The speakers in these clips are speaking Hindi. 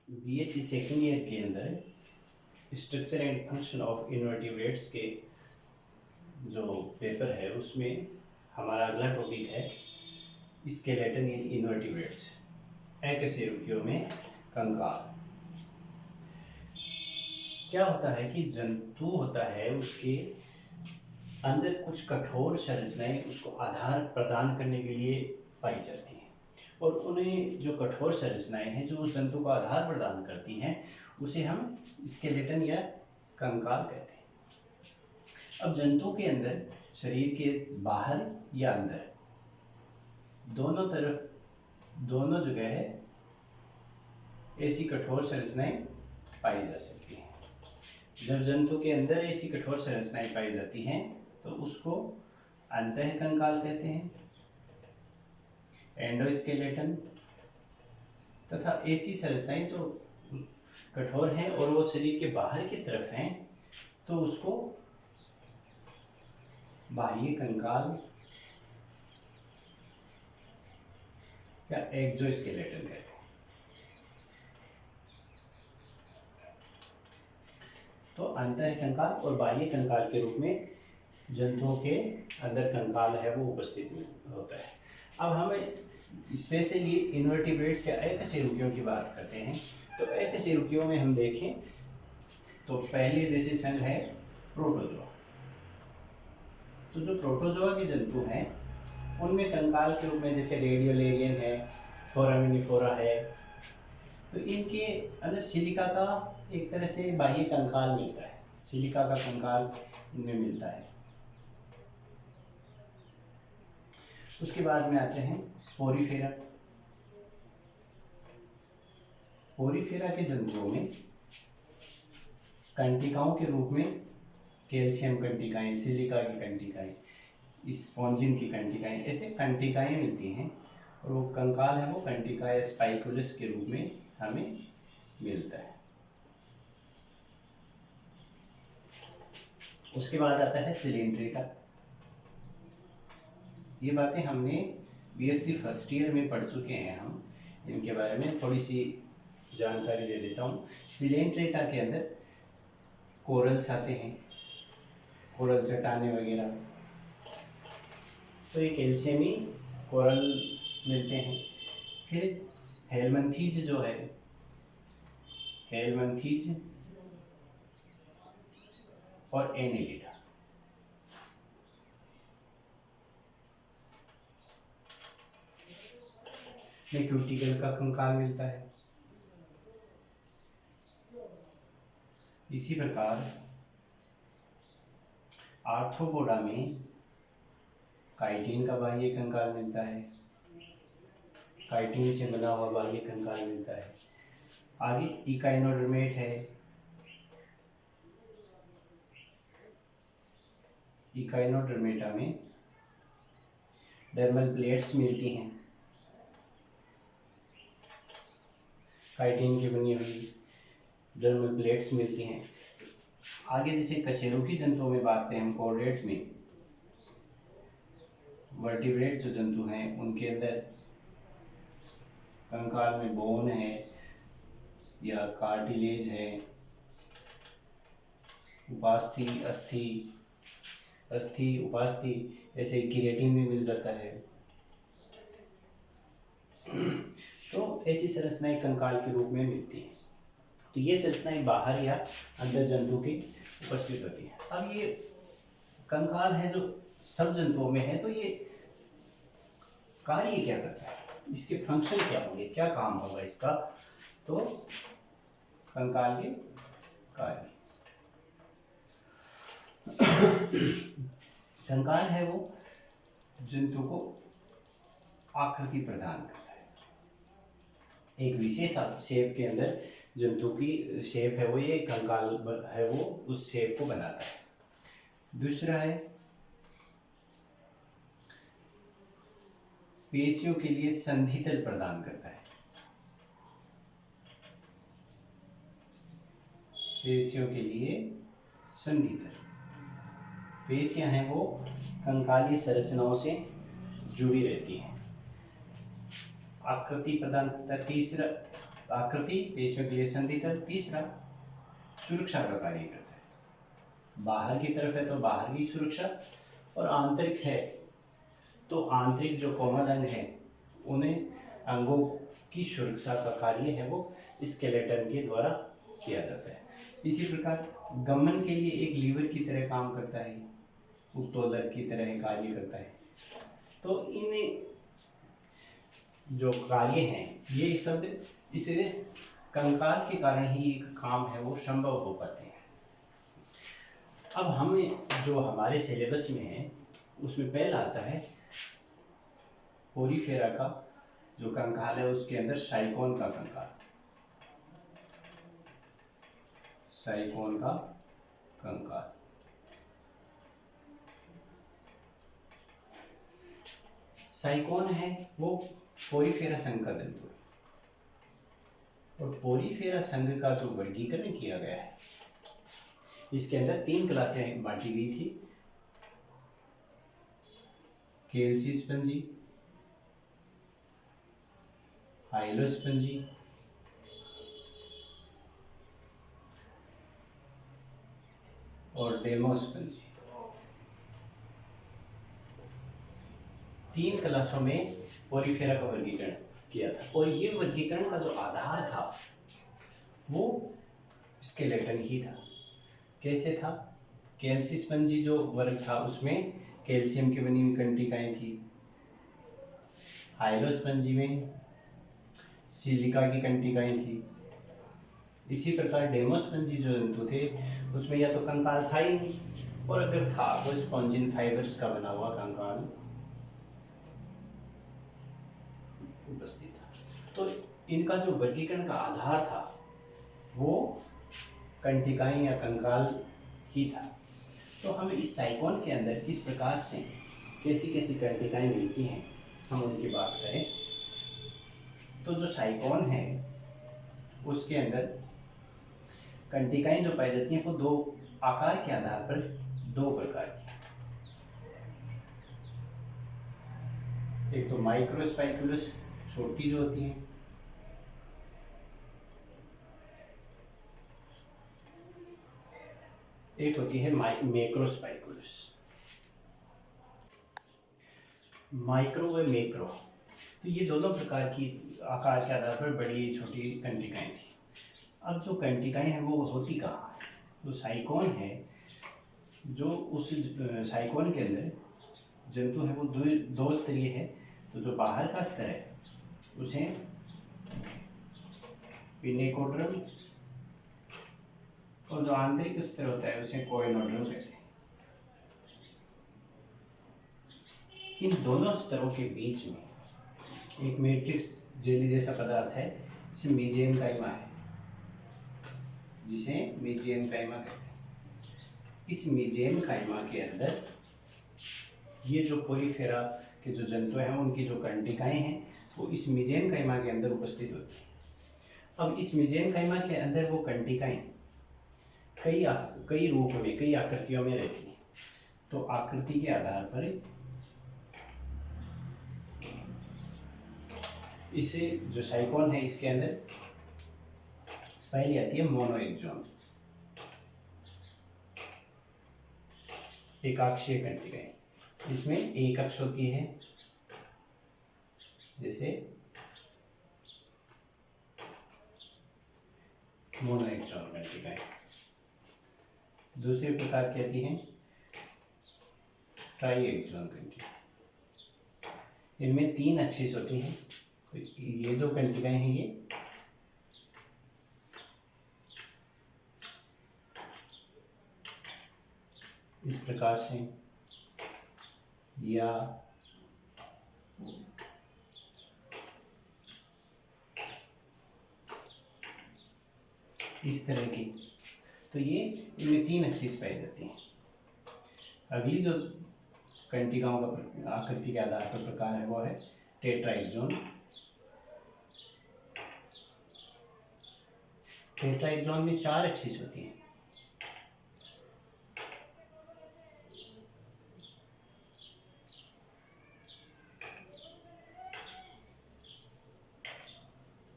बीएससी सेकेंड ईयर के अंदर structure and function of invertebrates के जो पेपर है उसमें हमारा अगला टॉपिक है स्केलेटन इन इनवर्टिब्रेट्स, अकशेरुकियों में कंकाल। क्या होता है कि जंतु होता है उसके अंदर कुछ कठोर संरचनाएं उसको आधार प्रदान करने के लिए पाई जाती हैं और उन्हें जो कठोर संरचनाएं हैं जो उस जंतु को आधार प्रदान करती हैं उसे हम स्केलेटन या कंकाल कहते हैं। अब जंतु के अंदर शरीर के बाहर या अंदर दोनों जगह है ऐसी कठोर संरचनाएं पाई जा सकती हैं। जब जंतु के अंदर ऐसी कठोर संरचनाएं पाई जाती हैं तो उसको अंतःकंकाल कहते हैं, एंडोस्केलेटन। तथा ऐसी संरचनाएं जो कठोर हैं और वो शरीर के बाहर की तरफ हैं तो उसको बाह्य कंकाल या एक्सोस्केलेटन कहते हैं। तो अंतःकंकाल और बाह्य कंकाल के रूप में जंतुओं के अंदर कंकाल है वो उपस्थित होता है। अब हम स्पेशली इनवर्टिब्रेट्स या अकशेरुकियों की बात करते हैं। तो अकशेरुकियों में हम देखें तो पहले जैसे संघ है प्रोटोजोआ। तो जो प्रोटोजोआ के जंतु हैं उनमें कंकाल के रूप में जैसे रेडियोलेरियन है, फोरामिनिफोरा है, तो इनके अंदर सिलिका का एक तरह से बाह्य कंकाल मिलता है, सिलिका का कंकाल इनमें मिलता है। उसके बाद में आते हैं पोरीफेरा। पोरीफेरा के जंतुओं में कंटिकाओं के रूप में कैल्शियम कंटिकाएं, सिलिका की कंटिकाएं, स्पॉन्जिन की कंटिकाएं, ऐसे कंटिकाएं मिलती हैं और वो कंकाल है वो कंटिका स्पाइकुलस के रूप में हमें मिलता है। उसके बाद आता है सिलेंट्रेटा। ये बातें हमने बीएससी फर्स्ट ईयर में पढ़ चुके हैं। हम इनके बारे में थोड़ी सी जानकारी दे देता हूँ। सिलेंट्रेटा के अंदर कोरल्स आते हैं, कोरल चट्टाने वगैरह, तो ये कैल्शियमी कोरल मिलते हैं। फिर हेलमंथीज जो है, हेलमंथीज और एनेलिडा, में क्यूटिकल का कंकाल मिलता है। इसी प्रकार आर्थ्रोपोडा में काइटिन का बाह्य कंकाल मिलता है, काइटिन से बना हुआ बाह्य कंकाल मिलता है। आगे इकाइनोडर्मेट है, इकाइनोडर्मेटा में डर्मल प्लेट्स मिलती हैं, काइटिन की बनी हुई डर्मल प्लेट्स मिलती हैं। आगे जैसे कशेरुकी जंतुओं में बात करें हम कॉर्डेट में, वर्टिब्रेट जो जंतु हैं उनके अंदर कंकाल में बोन है या कार्टिलेज है, उपास्थि, अस्थि उपास्थि, ऐसे केराटिन भी मिल जाता है। तो ऐसी संरचनाएं कंकाल के रूप में मिलती हैं। तो ये संरचनाएं बाहर या अंदर जंतु की उपस्थित होती है। अब ये कंकाल है जो सब जंतुओं में है, तो ये कार्य क्या करता है, इसके फंक्शन क्या होंगे, क्या काम होगा इसका? तो कंकाल के कार्य, कंकाल है वो जंतु को आकृति प्रदान करता है। एक विशेष शेप के अंदर जंतु की शेप है वो, ये कंकाल है वो उस शेप को बनाता है। दूसरा है पेशियों के लिए संधितल प्रदान करता है, पेशियों के लिए संधितल। पेशियां हैं वो कंकालीय संरचनाओं से जुड़ी रहती हैं, आकृति प्रदान करता है। तीसरा आकृति, पेशियों के लिए संधि तल। तीसरा, सुरक्षा का कार्य करता है। बाहर की तरफ है तो बाहर की सुरक्षा, और आंतरिक है तो आंतरिक जो कोमल अंग है उन्हें अंगों की सुरक्षा का कार्य है वो स्केलेटन के द्वारा किया जाता है। इसी प्रकार गमन के लिए एक लीवर की तरह काम करता है, उत्तोलक की तरह कार्य करता है। तो इन जो कार्य हैं ये सब इस कंकाल के कारण ही एक काम है वो संभव हो पाते हैं। अब हमें जो हमारे सिलेबस में है उसमें पहला आता है पोरीफेरा का जो कंकाल है उसके अंदर साइकोन का कंकाल। साइकोन का कंकाल। साइकोन है वो पोरीफेरा संघ का जंतु है, और पोरीफेरा संघ का जो वर्गीकरण किया गया है इसके अंदर 3 क्लासें बांटी गई थी। केल्सीस्पंजी, हाइलोस्पंजी और डेमोस्पंजी। 3 क्लासों में पोरीफेरा का वर्गीकरण किया था, और ये वर्गीकरण का जो आधार था वो स्केलेटन ही था। कैसे था? कैल्सीस्पंजी जो वर्ग था उसमें कैल्शियम की बनी हुई कंटिकाएं थी। हाइलोस्पंजी में सिलिका की कंटिकाएं थी। इसी प्रकार डेमोस्पंजी जो जंतु थे उसमें या तो कंकाल था ही नहीं, और अगर था वो स्पॉन्जिन फाइबर्स का बना हुआ कंकाल उपस्थित था। तो इनका जो वर्गीकरण का आधार था वो कंटिकाएं या कंकाल ही था। तो हमें इस साइकोन के अंदर किस प्रकार से कैसी कैसी कंटिकाएं मिलती हैं हम उनकी बात करें तो जो साइकोन है उसके अंदर कंटिकाएं जो पाई जाती हैं वो 2 आकार के आधार पर 2 प्रकार की। एक तो माइक्रोस्पाइकुलस छोटी जो होती है, एक होती है मैक्रोस्पाइकुलस। माइक्रो व मैक्रो, तो ये दोनों प्रकार की आकार के आधार पर बड़ी छोटी कंटिकाएं थी। अब जो कंटिकाएं हैं वो होती कहाँ है? तो साइकोन है जो उस साइकोन के अंदर जंतु है वो 2 स्तरीय है। तो जो बाहर का स्तर है उसे पिनेकोड्रम, और जो आंतरिक स्तर होता है उसे कोइनोड्रम कहते हैं। इन दोनों स्तरों के बीच में एक मैट्रिक्स जेली जैसा पदार्थ है, जिसे मेसेनकाइमा है, जिसे मेसेनकाइमा कहते हैं। इस मेसेनकाइमा के अंदर ये जो पोरीफेरा के जो जंतु हैं उनकी जो कंटिकाएं हैं वो इस मेसेनकाइमा के अंदर उपस्थित होती हैं। अब इस मेसेनकाइमा के अंदर वो कंटिकाएं कई रूप में, कई आकृतियों में रहती हैं। तो आकृति के आधार पर इसे जो साइकोन है इसके अंदर पहली आती है मोनोएक्सोन, एकाक्षीय कंटिकाएं। इसमें एक अक्ष होती है जैसे मोनोएक्सोन कंटिकाएं। दूसरे प्रकार की आती हैं ट्राईएक्सोन कंटिकाएं। इनमें 3 एक्सिस होती हैं। तो ये जो कंटिकाएं हैं ये इस प्रकार से या इस तरह की, तो ये इनमें 3 एक्सिस पाई जाती हैं। अगली जो कंटिकाओं का आकृति के आधार पर प्रकार है वो है टेट्राएक्सोन। टेट्राएक्सोन में 4 एक्सिस होती हैं।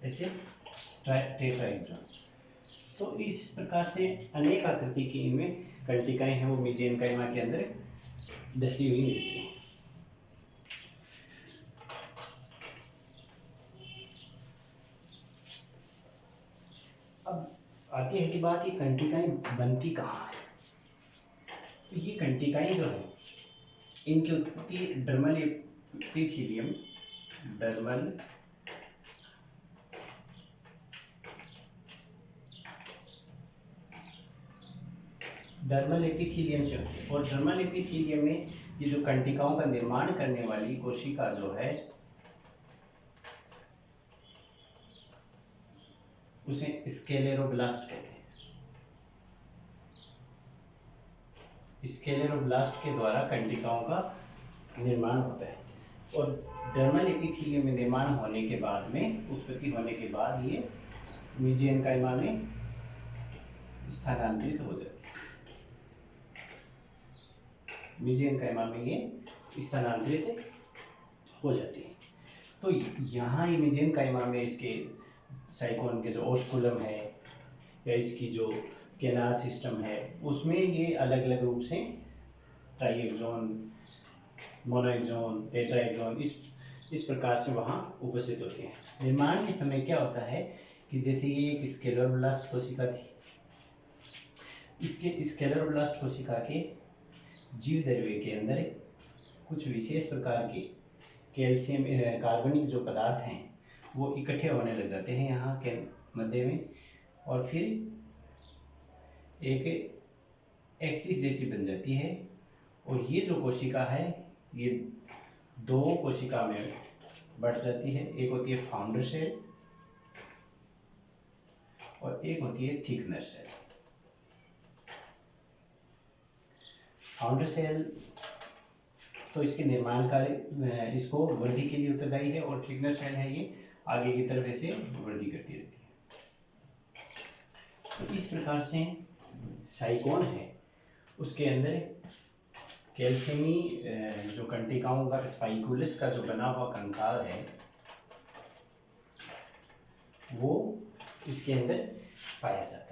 ऐसे टेट्राहेड्रॉन। तो इस प्रकार से अनेक आकृति की इनमें कंटिकाएं हैं वो मेसेनकाइमा के अंदर दसी हुई मिलती हैं। अब आती है कि बात, ये कंटिकाएं बनती कहाँ है। तो ये कंटिकाएं जो है इनकी उत्पत्ति डर्मल एपिथेलियम डर्मल एपिथेलियम से होती है। और डर्मल एपिथेलियम में ये जो कंटिकाओं का निर्माण करने वाली कोशिका जो है उसे स्क्लेरोब्लास्ट कहते हैं। स्क्लेरोब्लास्ट के द्वारा कंटिकाओं का निर्माण होता है। और डर्मल एपिथेलियम में निर्माण होने के बाद में, उत्पत्ति होने के बाद, ये मेसेनकाइमा में स्थानांतरित हो जाती है। मेसेनकाइमा में ये स्थानांतरित हो जाती है। तो यहाँ ये मेसेनकाइमा में इसके साइकोन के जो ओस्कुलम है या इसकी जो केनाल सिस्टम है उसमें ये अलग अलग रूप से ट्राइहेड्रॉन, मोनोहेड्रॉन, टेट्राहेड्रॉन इस प्रकार से वहाँ उपस्थित होते हैं। निर्माण के समय क्या होता है कि जैसे ये एक स्क्लेरोब्लास्ट कोशिका थी, इसके स्क्लेरोब्लास्ट कोशिका के जीव द्रव्य के अंदर कुछ विशेष प्रकार के कैल्शियम कार्बनिक जो पदार्थ हैं वो इकट्ठे होने लग जाते हैं यहाँ के मध्य में, और फिर एक एक्सिस जैसी बन जाती है। और ये जो कोशिका है ये दो कोशिका में बढ़ जाती है। एक होती है फाउंडर सेल और एक होती है थिकनर सेल। फाउंडर सेल तो इसके निर्माण कार्य, इसको वृद्धि के लिए उत्तरदायी है, और थिकनर सेल है ये आगे की तरफ ऐसे वृद्धि करती रहती है। तो इस प्रकार से साइकोन है उसके अंदर कैल्शियमी जो कंटिकाओं का स्पाइकुलस का जो बना हुआ कंकाल है वो इसके अंदर पाया जाता है।